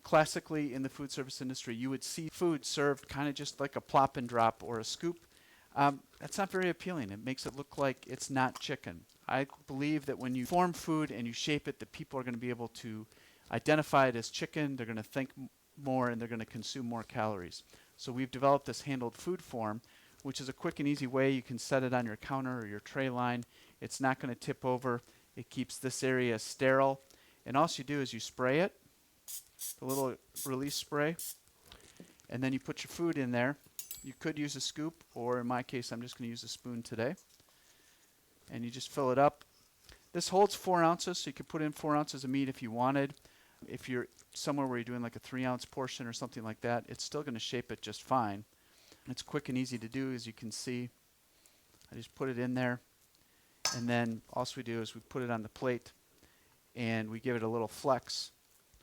Classically in the food service industry, you would see food served kind of just like a plop and drop or a scoop. That's not very appealing. It makes it look like it's not chicken. I believe that when you form food and you shape it, that people are going to be able to identify it as chicken. They're going to think more and they're going to consume more calories. So we've developed this handled food form, which is a quick and easy way. You can set it on your counter or your tray line. It's not going to tip over. It keeps this area sterile. And all you do is you spray it, the little release spray, and then you put your food in there. You could use a scoop, or in my case, I'm just going to use a spoon today. And you just fill it up. This holds 4 ounces, so you could put in 4 ounces of meat if you wanted. If you're somewhere where you're doing like a 3-ounce portion or something like that, it's still going to shape it just fine. It's quick and easy to do, as you can see. I just put it in there, and then all we do is we put it on the plate, and we give it a little flex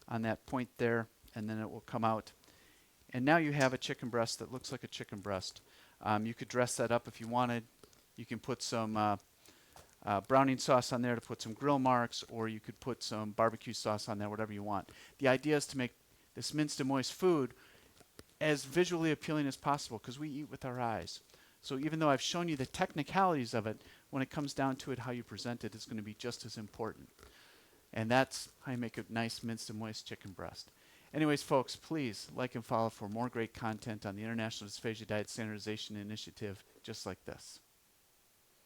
on that point there, and then it will come out. And now you have a chicken breast that looks like a chicken breast. You could dress that up if you wanted. You can put some browning sauce on there to put some grill marks, or you could put some barbecue sauce on there, whatever you want. The idea is to make this minced and moist food as visually appealing as possible, because we eat with our eyes. So even though I've shown you the technicalities of it, when it comes down to it, how you present it is going to be just as important. And that's how you make a nice minced and moist chicken breast. Anyways, folks, please like and follow for more great content on the International Dysphagia Diet Standardization Initiative just like this.